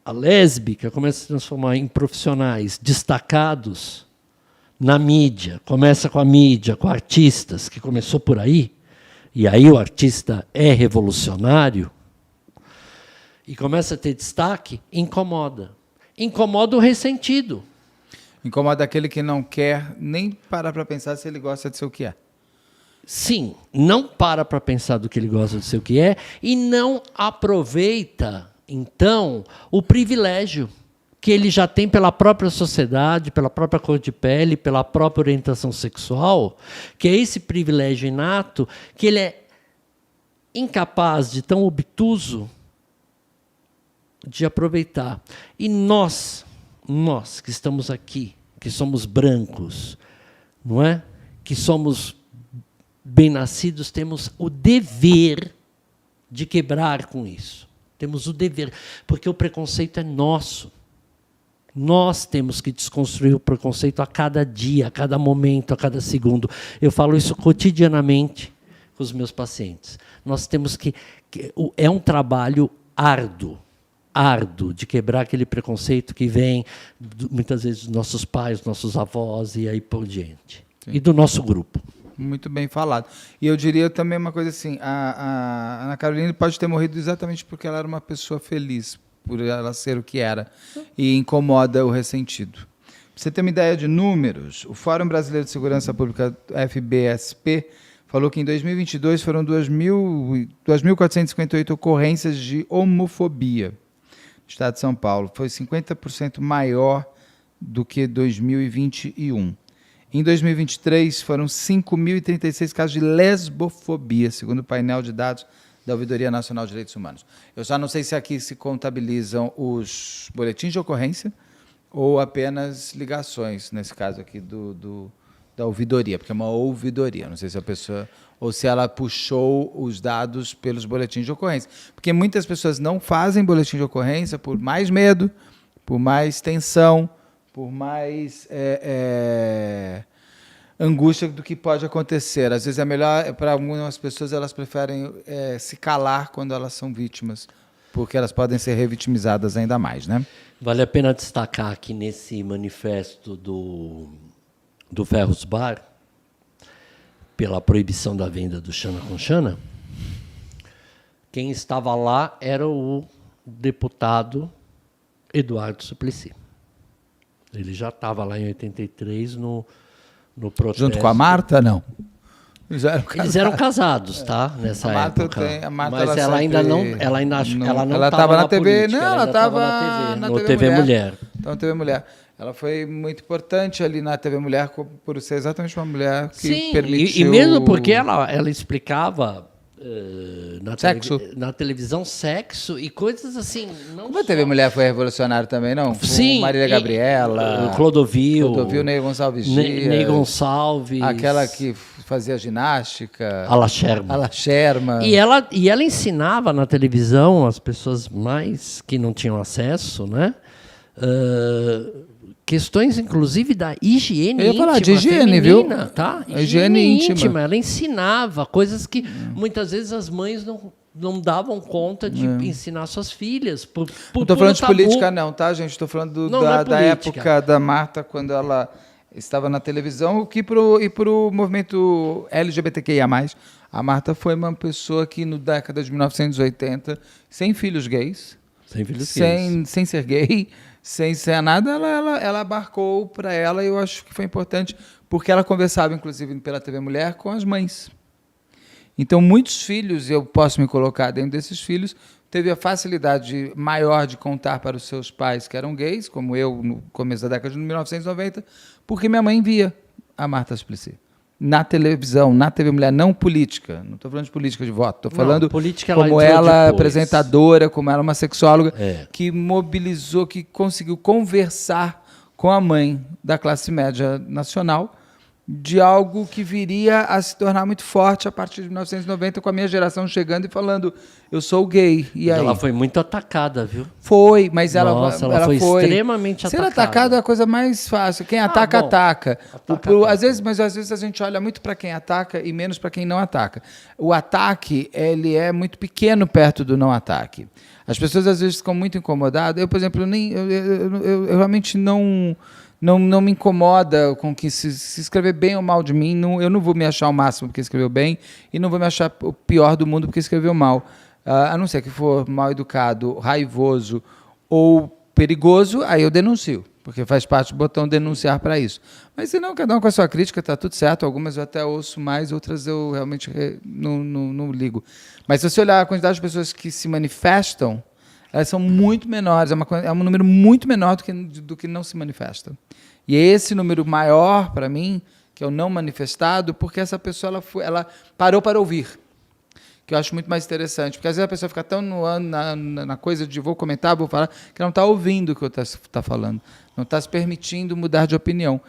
a lésbica começa a se transformar em profissionais destacados na mídia, começa com a mídia, com artistas, que começou por aí, e aí o artista é revolucionário, e começa a ter destaque, incomoda. Incomoda o ressentido. Incomoda aquele que não quer nem parar para pensar se ele gosta de ser o que é. Sim, não para pensar do que ele gosta de ser o que é, e não aproveita, então, o privilégio que ele já tem pela própria sociedade, pela própria cor de pele, pela própria orientação sexual, que é esse privilégio inato, que ele é incapaz de, tão obtuso, de aproveitar. E nós que estamos aqui, que somos brancos, não é? Que somos bem-nascidos, temos o dever de quebrar com isso. Temos o dever, porque o preconceito é nosso. Nós temos que desconstruir o preconceito a cada dia, a cada momento, a cada segundo. Eu falo isso cotidianamente com os meus pacientes. Nós temos que... É um trabalho árduo de quebrar aquele preconceito que vem, muitas vezes, dos nossos pais, dos nossos avós e aí por diante. Sim. E do nosso grupo. Muito bem falado. E eu diria também uma coisa assim, a Ana Caroline pode ter morrido exatamente porque ela era uma pessoa feliz, por ela ser o que era, e incomoda o ressentido. Para você ter uma ideia de números, o Fórum Brasileiro de Segurança Pública, FBSP, falou que em 2022 foram 2.458 ocorrências de homofobia no estado de São Paulo. Foi 50% maior do que 2021. Em 2023, foram 5.036 casos de lesbofobia, segundo o painel de dados da Ouvidoria Nacional de Direitos Humanos. Eu só não sei se aqui se contabilizam os boletins de ocorrência ou apenas ligações, nesse caso aqui da ouvidoria, porque é uma ouvidoria. Não sei se a pessoa... ou se ela puxou os dados pelos boletins de ocorrência. Porque muitas pessoas não fazem boletim de ocorrência por mais medo, por mais tensão, por mais angústia do que pode acontecer. Às vezes é melhor, para algumas pessoas, elas preferem se calar quando elas são vítimas, porque elas podem ser revitimizadas ainda mais, né? Vale a pena destacar que nesse manifesto do Ferros Bar, pela proibição da venda do Xana com Xana, quem estava lá era o deputado Eduardo Suplicy. Ele já estava lá em 83 no protesto. Junto com a Marta, não? Eles eram casados, tá? Nessa época. A Marta, mas ela ainda não. Ela estava na TV. Política, Não, ela estava na TV Mulher. Então, na TV Mulher. Ela foi muito importante ali na TV Mulher por ser exatamente uma mulher que permitiu... E mesmo porque ela explicava na televisão sexo e coisas assim. Não Como a TV Mulher foi revolucionária também, não? Sim. Marília Gabriela. Clodovil, Ney Gonçalves Dias. Ney Gonçalves. Aquela que fazia ginástica. Ala Sherman. E ela ensinava na televisão as pessoas mais que não tinham acesso, né? Questões, inclusive, da higiene íntima. Eu ia falar de higiene, feminina, viu? Tá? Higiene íntima. Ela ensinava coisas que muitas vezes as mães não davam conta de ensinar suas filhas. Não estou falando de política, não, tá, gente? Estou falando da época da Marta, quando ela estava na televisão, e para o movimento LGBTQIA+. A Marta foi uma pessoa que, na década de 1980, sem filhos gays, sem ser gay, sem ser nada, ela abarcou para ela, e eu acho que foi importante, porque ela conversava, inclusive, pela TV Mulher, com as mães. Então, muitos filhos, eu posso me colocar dentro desses filhos, teve a facilidade maior de contar para os seus pais que eram gays, como eu, no começo da década de 1990, porque minha mãe via a Marta Suplicy. Na televisão, na TV Mulher, não política. Não estou falando de política de voto. Estou falando como ela apresentadora, como ela uma sexóloga, que mobilizou, que conseguiu conversar com a mãe da classe média nacional de algo que viria a se tornar muito forte a partir de 1990, com a minha geração chegando e falando, eu sou gay. E aí? Ela foi muito atacada, viu? Foi, mas ela foi extremamente atacada. Ser atacado é a coisa mais fácil. Quem ataca, ataca. Às vezes a gente olha muito para quem ataca e menos para quem não ataca. O ataque, ele é muito pequeno perto do não ataque. As pessoas às vezes ficam muito incomodadas. Eu, por exemplo, eu realmente não me incomoda com que se escrever bem ou mal de mim. Eu não vou me achar o máximo porque escreveu bem e não vou me achar o pior do mundo porque escreveu mal. A não ser que for mal educado, raivoso ou perigoso, aí eu denuncio, porque faz parte do botão denunciar para isso. Mas se não, cada um com a sua crítica, está tudo certo. Algumas eu até ouço mais, outras eu realmente não ligo. Mas se você olhar a quantidade de pessoas que se manifestam, elas são muito menores, é um número muito menor do que não se manifesta. E é esse número maior, para mim, que é o não manifestado, porque essa pessoa ela parou para ouvir, que eu acho muito mais interessante. Porque às vezes a pessoa fica tão na coisa de vou comentar, vou falar, que não está ouvindo o que eu está falando, não está se permitindo mudar de opinião.